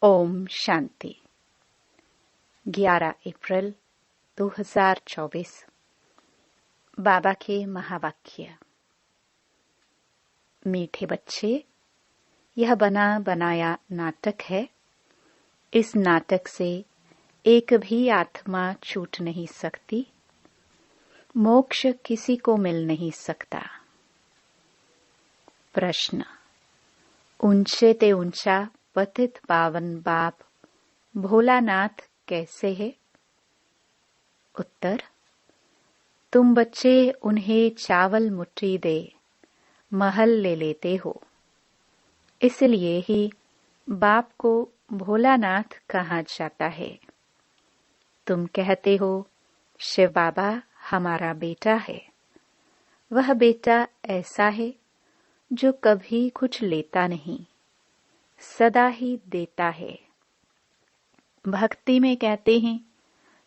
ओम शांति। 11 अप्रैल 2024। बाबा के महावाक्य। मीठे बच्चे, यह बना बनाया नाटक है। इस नाटक से एक भी आत्मा छूट नहीं सकती। मोक्ष किसी को मिल नहीं सकता। प्रश्न। ऊंचे ते ऊंचा पतित पावन बाप भोलानाथ कैसे है? उत्तर। तुम बच्चे उन्हें चावल मुट्ठी दे महल ले लेते हो, इसलिए ही बाप को भोलानाथ कहा जाता है। तुम कहते हो शिव बाबा हमारा बेटा है। वह बेटा ऐसा है जो कभी कुछ लेता नहीं, सदा ही देता है। भक्ति में कहते हैं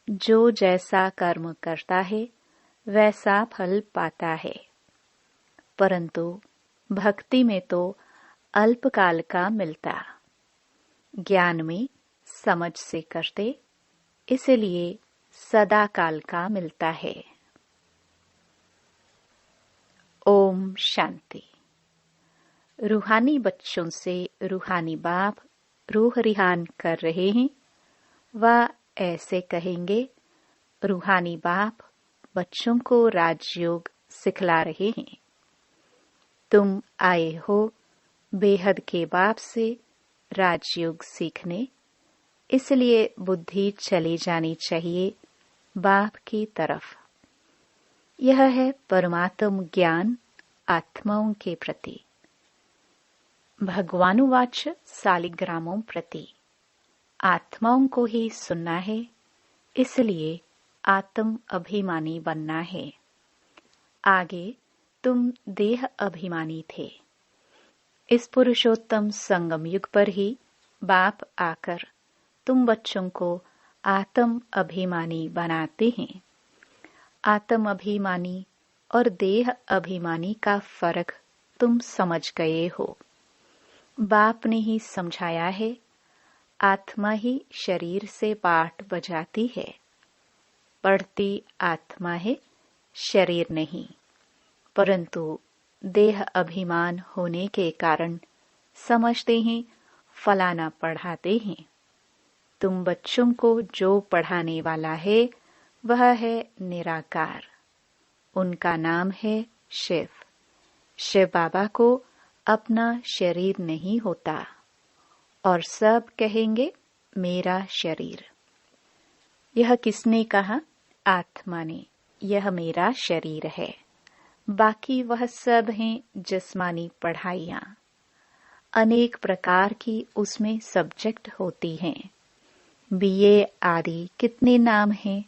जो जैसा कर्म करता है वैसा फल पाता है, परंतु भक्ति में तो अल्पकाल का मिलता। ज्ञान में समझ से करते, इसलिए सदा काल का मिलता है। ओम शांति। रूहानी बच्चों से रूहानी बाप रूह रिहान कर रहे हैं। वह ऐसे कहेंगे, रूहानी बाप बच्चों को राजयोग सिखला रहे हैं। तुम आए हो बेहद के बाप से राजयोग सीखने, इसलिए बुद्धि चली जानी चाहिए बाप की तरफ। यह है परमात्म ज्ञान आत्माओं के प्रति। भगवानुवाच सालिग्रामों प्रति। आत्माओं को ही सुनना है, इसलिए आत्म अभिमानी बनना है। आगे तुम देह अभिमानी थे। इस पुरुषोत्तम संगम युग पर ही बाप आकर तुम बच्चों को आत्म अभिमानी बनाते हैं। आत्म अभिमानी और देह अभिमानी का फर्क तुम समझ गए हो। बाप ने ही समझाया है, आत्मा ही शरीर से पाठ बजाती है। पढ़ती आत्मा है, शरीर नहीं। परंतु देह अभिमान होने के कारण समझते हैं फलाना पढ़ाते हैं। तुम बच्चों को जो पढ़ाने वाला है वह है निराकार। उनका नाम है शिव। शिव बाबा को अपना शरीर नहीं होता और सब कहेंगे मेरा शरीर। यह किसने कहा? आत्मा ने। यह मेरा शरीर है। बाकी वह सब हैं जिस्मानी पढ़ाइयाँ। अनेक प्रकार की उसमें सब्जेक्ट होती हैं। बीए आदि कितने नाम हैं?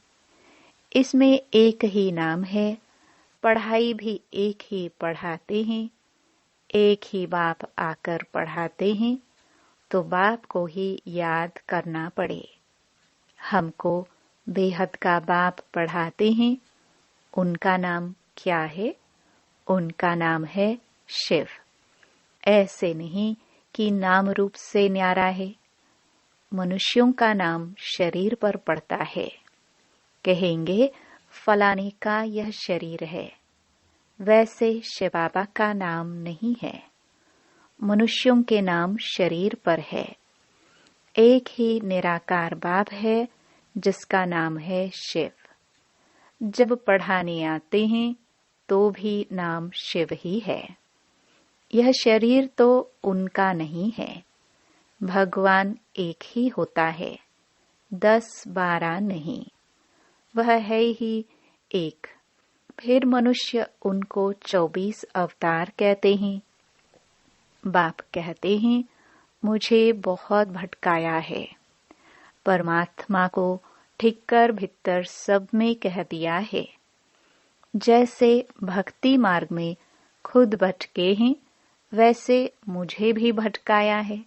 इसमें एक ही नाम है। पढ़ाई भी एक ही पढ़ाते हैं। एक ही बाप आकर पढ़ाते हैं, तो बाप को ही याद करना पड़े। हमको बेहद का बाप पढ़ाते हैं। उनका नाम क्या है? उनका नाम है शिव। ऐसे नहीं कि नाम रूप से न्यारा है। मनुष्यों का नाम शरीर पर पड़ता है। कहेंगे फलाने का यह शरीर है। वैसे शिव बाबा का नाम नहीं है। मनुष्यों के नाम शरीर पर है। एक ही निराकार बाप है जिसका नाम है शिव। जब पढ़ाने आते हैं तो भी नाम शिव ही है। यह शरीर तो उनका नहीं है। भगवान एक ही होता है, 10-12 नहीं। वह है ही एक। फिर मनुष्य उनको 24 अवतार कहते हैं। बाप कहते हैं मुझे बहुत भटकाया है। परमात्मा को ठीक कर भीतर सब में कह दिया है। जैसे भक्ति मार्ग में खुद भटके हैं, वैसे मुझे भी भटकाया है।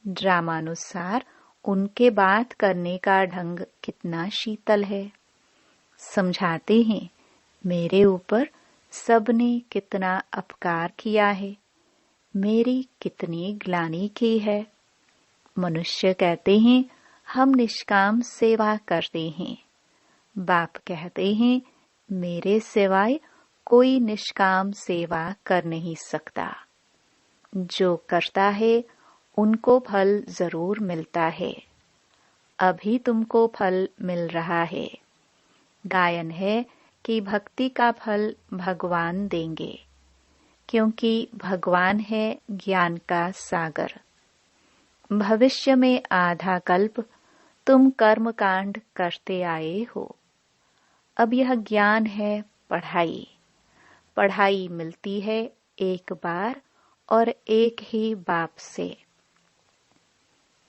ड्रामानुसार उनके बात करने का ढंग कितना शीतल है। समझाते हैं मेरे ऊपर सबने कितना अपकार किया है, मेरी कितनी ग्लानि की है। मनुष्य कहते हैं हम निष्काम सेवा करते हैं। बाप कहते हैं मेरे सिवाय कोई निष्काम सेवा कर नहीं सकता। जो करता है उनको फल जरूर मिलता है। अभी तुमको फल मिल रहा है। गायन है कि भक्ति का फल भगवान देंगे, क्योंकि भगवान है ज्ञान का सागर। भविष्य में आधा कल्प तुम कर्म कांड करते आए हो। अब यह ज्ञान है पढ़ाई। पढ़ाई मिलती है एक बार और एक ही बाप से।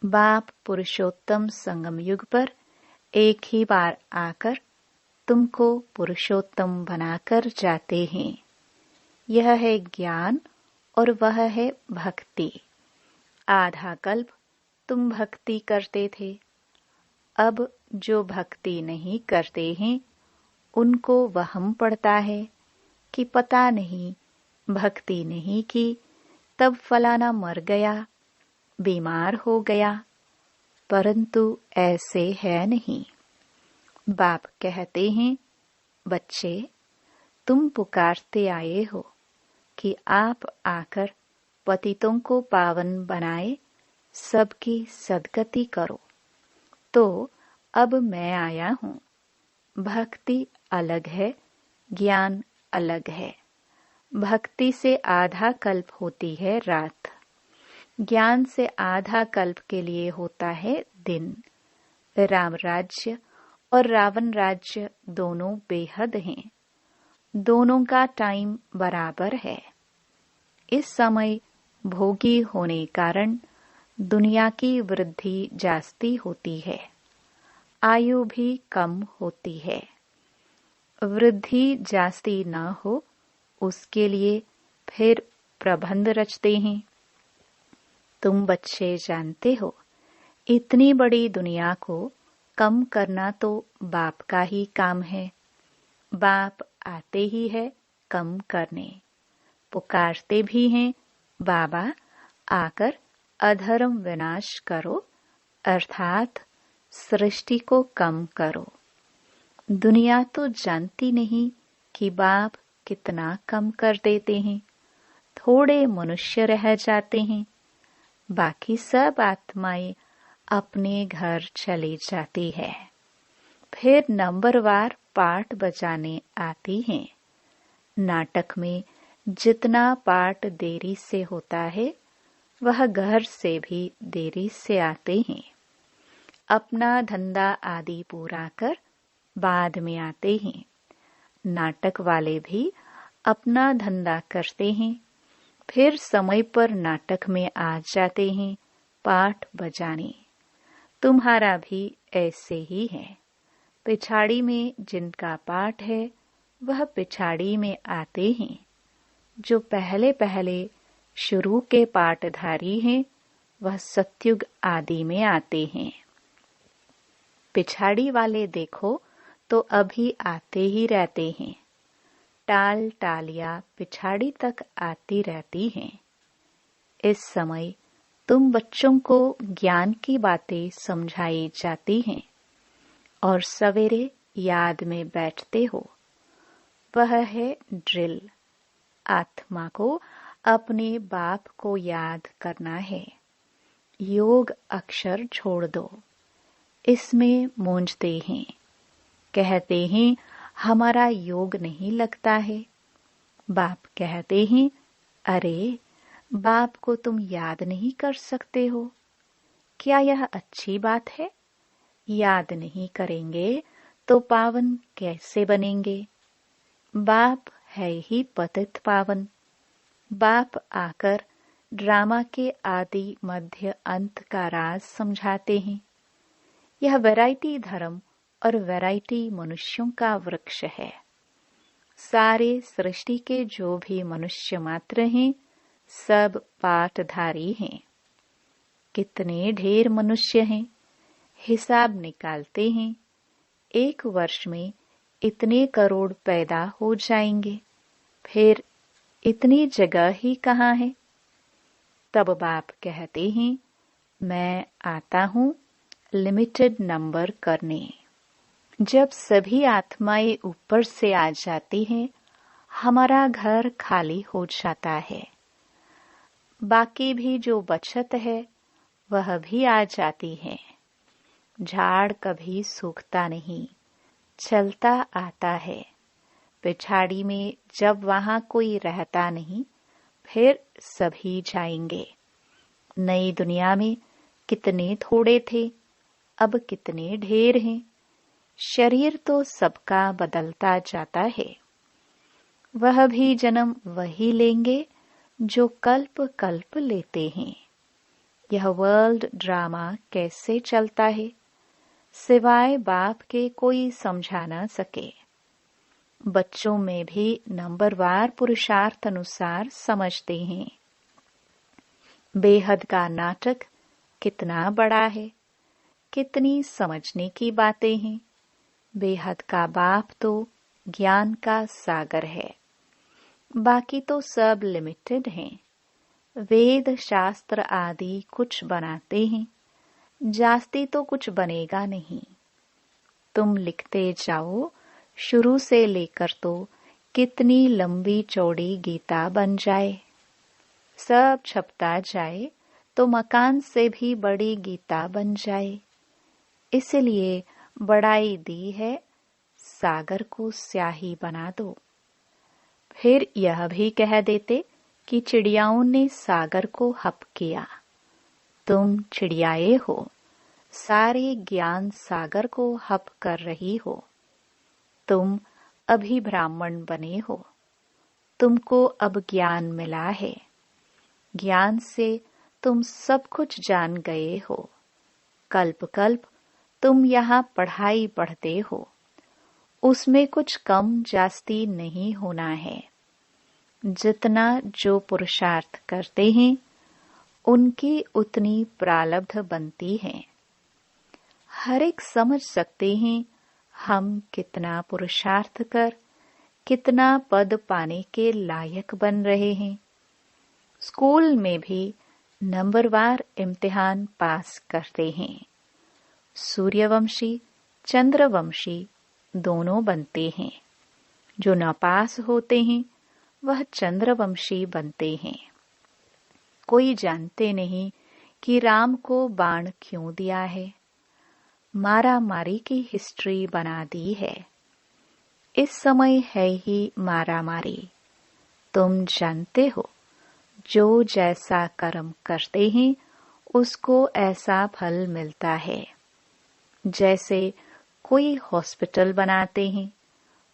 बाप पुरुषोत्तम संगम युग पर एक ही बार आकर तुमको पुरुषोत्तम बनाकर जाते हैं। यह है ज्ञान और वह है भक्ति। आधा कल्प तुम भक्ति करते थे। अब जो भक्ति नहीं करते हैं उनको वहम पड़ता है कि पता नहीं भक्ति नहीं की तब फलाना मर गया, बीमार हो गया, परंतु ऐसे है नहीं। बाप कहते हैं बच्चे तुम पुकारते आए हो कि आप आकर पतितों को पावन बनाए, सबकी सद्गति करो। तो अब मैं आया हूँ। भक्ति अलग है, ज्ञान अलग है। भक्ति से आधा कल्प होती है रात, ज्ञान से आधा कल्प के लिए होता है दिन। राम राज्य और रावण राज्य दोनों बेहद हैं। दोनों का टाइम बराबर है। इस समय भोगी होने कारण दुनिया की वृद्धि जास्ती होती है, आयु भी कम होती है। वृद्धि जास्ती न हो उसके लिए फिर प्रबंध रचते हैं। तुम बच्चे जानते हो इतनी बड़ी दुनिया को कम करना तो बाप का ही काम है। बाप आते ही है कम करने, पुकारते भी हैं बाबा आकर अधर्म विनाश करो, अर्थात सृष्टि को कम करो। दुनिया तो जानती नहीं कि बाप कितना कम कर देते हैं। थोड़े मनुष्य रह जाते हैं, बाकी सब आत्माएं अपने घर चली जाती है। फिर नंबरवार पाठ बजाने आती हैं। नाटक में जितना पाठ देरी से होता है वह घर से भी देरी से आते हैं। अपना धंधा आदि पूरा कर बाद में आते हैं। नाटक वाले भी अपना धंधा करते हैं, फिर समय पर नाटक में आ जाते हैं पाठ बजाने। तुम्हारा भी ऐसे ही है। पिछाड़ी में जिनका पाठ है वह पिछाड़ी में आते हैं। जो पहले पहले शुरू के पाठधारी हैं वह सत्युग आदि में आते हैं। पिछाड़ी वाले देखो तो अभी आते ही रहते हैं। टाल टालियां पिछाड़ी तक आती रहती हैं। इस समय तुम बच्चों को ज्ञान की बातें समझाई जाती हैं और सवेरे याद में बैठते हो। वह है ड्रिल। आत्मा को अपने बाप को याद करना है। योग अक्षर छोड़ दो। इसमें मूंझते हैं, कहते हैं हमारा योग नहीं लगता है। बाप कहते हैं अरे बाप को तुम याद नहीं कर सकते हो, क्या यह अच्छी बात है? याद नहीं करेंगे तो पावन कैसे बनेंगे? बाप है ही पतित पावन। बाप आकर ड्रामा के आदि मध्य अंत का राज समझाते हैं। यह वैरायटी धर्म और वैरायटी मनुष्यों का वृक्ष है। सारे सृष्टि के जो भी मनुष्य मात्र हैं सब पाठधारी हैं। कितने ढेर मनुष्य हैं, हिसाब निकालते हैं। एक वर्ष में इतने करोड़ पैदा हो जाएंगे, फिर इतनी जगह ही कहाँ है? तब बाप कहते हैं मैं आता हूँ लिमिटेड नंबर करने। जब सभी आत्माएं ऊपर से आ जाती हैं, हमारा घर खाली हो जाता है। बाकी भी जो बचत है वह भी आ जाती है। झाड़ कभी सूखता नहीं, चलता आता है। पिछाड़ी में जब वहां कोई रहता नहीं, फिर सभी जाएंगे। नई दुनिया में कितने थोड़े थे, अब कितने ढेर हैं। शरीर तो सबका बदलता जाता है। वह भी जन्म वही लेंगे जो कल्प कल्प लेते हैं। यह वर्ल्ड ड्रामा कैसे चलता है, सिवाय बाप के कोई समझा न सके। बच्चों में भी नंबरवार पुरुषार्थ अनुसार समझते हैं। बेहद का नाटक कितना बड़ा है, कितनी समझने की बातें हैं। बेहद का बाप तो ज्ञान का सागर है, बाकी तो सब लिमिटेड हैं। वेद शास्त्र आदि कुछ बनाते हैं, जास्ती तो कुछ बनेगा नहीं। तुम लिखते जाओ, शुरू से लेकर तो कितनी लंबी चौड़ी गीता बन जाए। सब छपता जाए तो मकान से भी बड़ी गीता बन जाए। इसलिए बड़ाई दी है, सागर को स्याही बना दो। फिर यह भी कह देते कि चिड़ियाओं ने सागर को हप किया। तुम चिड़ियाए हो, सारे ज्ञान सागर को हप कर रही हो। तुम अभी ब्राह्मण बने हो, तुमको अब ज्ञान मिला है। ज्ञान से तुम सब कुछ जान गए हो। कल्प कल्प तुम यहाँ पढ़ाई पढ़ते हो, उसमें कुछ कम जास्ती नहीं होना है। जितना जो पुरुषार्थ करते हैं, उनकी उतनी प्रारब्ध बनती है। हर एक समझ सकते हैं हम कितना पुरुषार्थ कर कितना पद पाने के लायक बन रहे हैं। स्कूल में भी नंबरवार इम्तिहान पास करते हैं। सूर्यवंशी चंद्रवंशी दोनों बनते हैं। जो नापास होते हैं वह चंद्रवंशी बनते हैं। कोई जानते नहीं कि राम को बाण क्यों दिया है। मारा मारी की हिस्ट्री बना दी है। इस समय है ही मारा मारी। तुम जानते हो, जो जैसा कर्म करते हैं उसको ऐसा फल मिलता है। जैसे कोई हॉस्पिटल बनाते हैं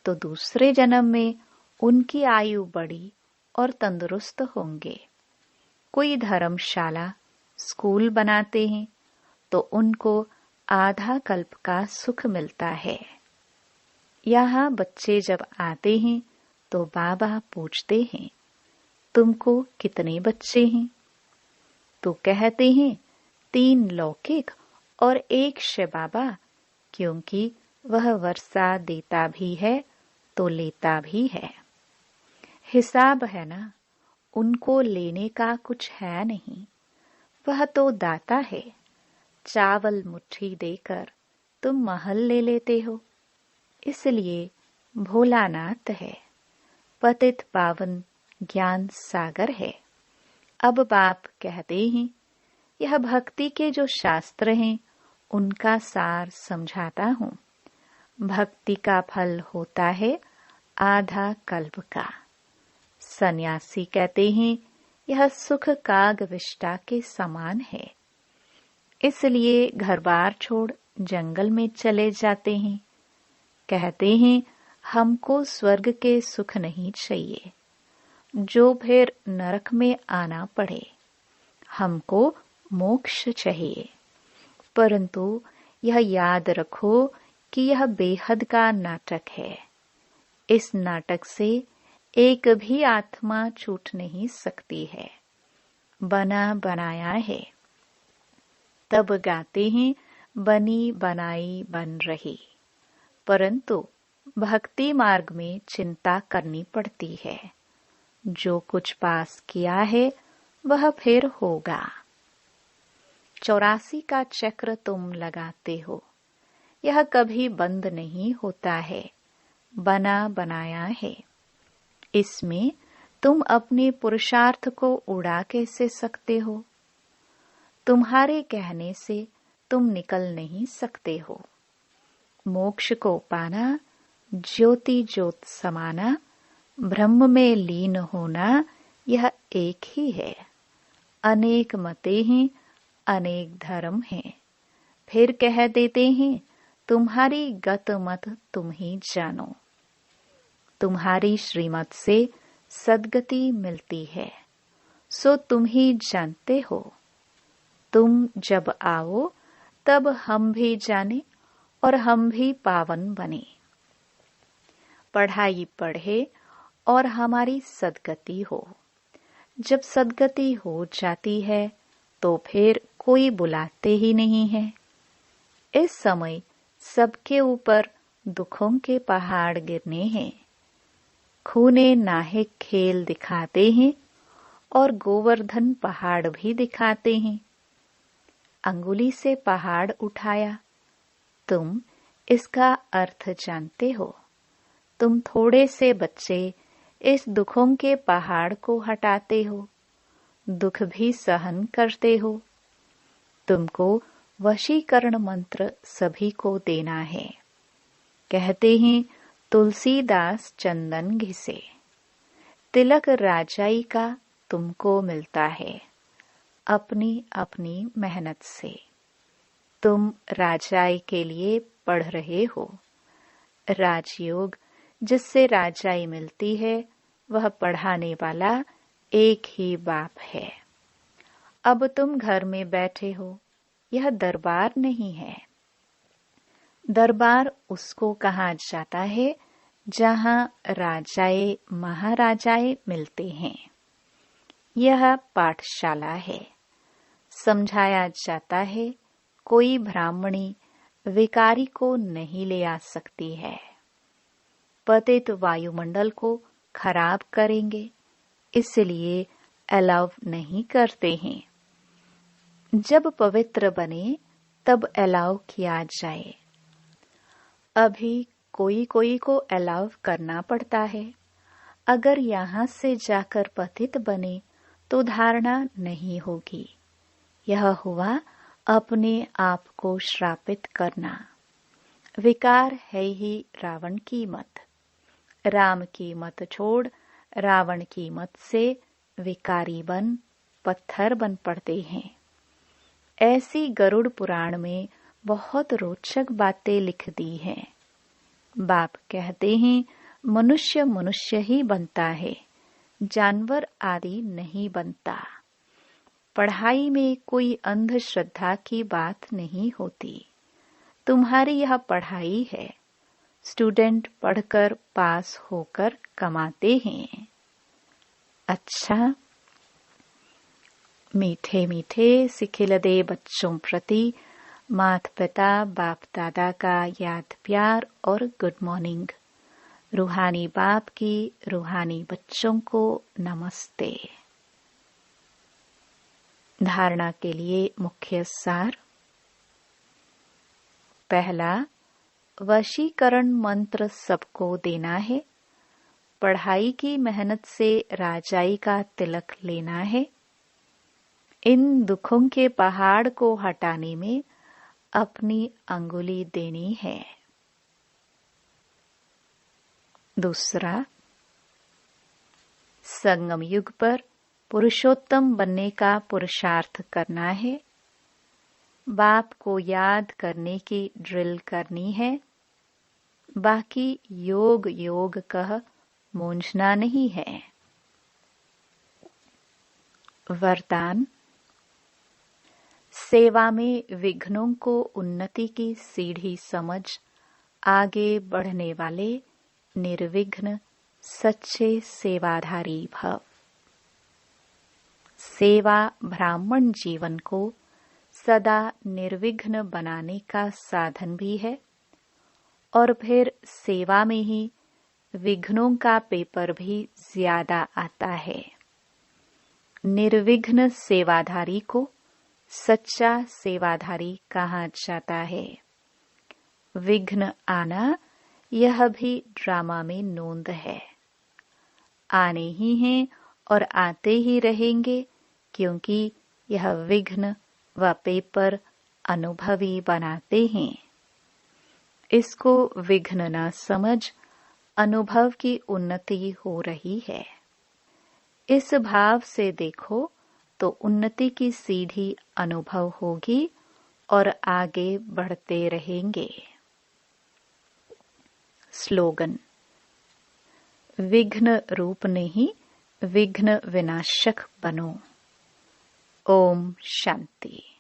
तो दूसरे जन्म में उनकी आयु बढ़ी और तंदुरुस्त होंगे। कोई धर्मशाला स्कूल बनाते हैं तो उनको आधा कल्प का सुख मिलता है। यहाँ बच्चे जब आते हैं तो बाबा पूछते हैं, तुमको कितने बच्चे हैं? तो कहते हैं 3 लौकिक और 1 शिव बाबा, क्योंकि वह वर्षा देता भी है तो लेता भी है। हिसाब है ना, उनको लेने का कुछ है नहीं, वह तो दाता है। चावल मुट्ठी देकर तुम महल ले लेते हो, इसलिए भोलानाथ है। पतित पावन ज्ञान सागर है। अब बाप कहते हैं, यह भक्ति के जो शास्त्र हैं उनका सार समझाता हूँ। भक्ति का फल होता है आधा कल्प का। सन्यासी कहते हैं यह सुख काग विष्टा के समान है, इसलिए घर बार छोड़ जंगल में चले जाते हैं। कहते हैं हमको स्वर्ग के सुख नहीं चाहिए, जो फिर नरक में आना पड़े। हमको मोक्ष चाहिए। परंतु यह याद रखो कि यह बेहद का नाटक है। इस नाटक से एक भी आत्मा छूट नहीं सकती है, बना बनाया है। तब गाते हैं बनी बनाई बन रही, परंतु भक्ति मार्ग में चिंता करनी पड़ती है। जो कुछ पास किया है वह फिर होगा। 84 का चक्र तुम लगाते हो, यह कभी बंद नहीं होता है, बना बनाया है। इसमें तुम अपने पुरुषार्थ को उड़ा कैसे सकते हो? तुम्हारे कहने से तुम निकल नहीं सकते हो। मोक्ष को पाना, ज्योति ज्योत समाना, ब्रह्म में लीन होना, यह एक ही है। अनेक मते हैं, अनेक धर्म हैं, फिर कह देते हैं तुम्हारी गत मत तुम ही जानो। तुम्हारी श्रीमत से सद्गति मिलती है, सो तुम ही जानते हो। तुम जब आओ तब हम भी जाने और हम भी पावन बने। पढ़ाई पढ़े और हमारी सद्गति हो। जब सद्गति हो जाती है तो फिर कोई बुलाते ही नहीं है। इस समय सबके ऊपर दुखों के पहाड़ गिरने हैं। खूने नाहिक खेल दिखाते हैं और गोवर्धन पहाड़ भी दिखाते हैं। अंगुली से पहाड़ उठाया, तुम इसका अर्थ जानते हो। तुम थोड़े से बच्चे इस दुखों के पहाड़ को हटाते हो, दुख भी सहन करते हो। तुमको वशीकरण मंत्र सभी को देना है। कहते हैं तुलसीदास चंदन घिसे, तिलक राजाई का तुमको मिलता है अपनी अपनी मेहनत से। तुम राजाई के लिए पढ़ रहे हो। राजयोग जिससे राजाई मिलती है, वह पढ़ाने वाला एक ही बाप है। अब तुम घर में बैठे हो, यह दरबार नहीं है। दरबार उसको कहा जाता है जहां राजाए महाराजाए मिलते हैं। यह पाठशाला है। समझाया जाता है कोई ब्राह्मणी विकारी को नहीं ले आ सकती है। पतित वायुमंडल को खराब करेंगे, इसलिए अलाउ नहीं करते हैं। जब पवित्र बने तब अलाउ किया जाए। अभी कोई कोई को अलाउ करना पड़ता है। अगर यहाँ से जाकर पतित बने तो धारणा नहीं होगी। यह हुआ अपने आप को श्रापित करना। विकार है ही रावण की मत। राम की मत छोड़ रावण की मत से विकारी बन पत्थर बन पड़ते हैं। ऐसी गरुड़ पुराण में बहुत रोचक बातें लिख दी हैं। बाप कहते हैं मनुष्य मनुष्य ही बनता है, जानवर आदि नहीं बनता। पढ़ाई में कोई अंधश्रद्धा की बात नहीं होती। तुम्हारी यह पढ़ाई है। स्टूडेंट पढ़कर पास होकर कमाते हैं। अच्छा, मीठे मीठे सिखिलदे बच्चों प्रति माता पिता बाप दादा का याद प्यार और गुड मॉर्निंग। रूहानी बाप की रूहानी बच्चों को नमस्ते। धारणा के लिए मुख्य सार। पहला, वशीकरण मंत्र सबको देना है। पढ़ाई की मेहनत से राजाई का तिलक लेना है। इन दुखों के पहाड़ को हटाने में अपनी अंगुली देनी है। दूसरा, संगम युग पर पुरुषोत्तम बनने का पुरुषार्थ करना है। बाप को याद करने की ड्रिल करनी है। बाकी योग योग कह मूंझना नहीं है। वरदान। सेवा में विघ्नों को उन्नति की सीढ़ी समझ आगे बढ़ने वाले निर्विघ्न सच्चे सेवाधारी भव। सेवा ब्राह्मण जीवन को सदा निर्विघ्न बनाने का साधन भी है और फिर सेवा में ही विघ्नों का पेपर भी ज्यादा आता है। निर्विघ्न सेवाधारी को सच्चा सेवाधारी कहा जाता है। विघ्न आना यह भी ड्रामा में नोंद है। आने ही हैं और आते ही रहेंगे, क्योंकि यह विघ्न व पेपर अनुभवी बनाते हैं। इसको विघ्न न समझ, अनुभव की उन्नति हो रही है। इस भाव से देखो तो उन्नति की सीढ़ी अनुभव होगी और आगे बढ़ते रहेंगे। स्लोगन: विघ्न रूप नहीं, विघ्न विनाशक बनो। ओम शांति।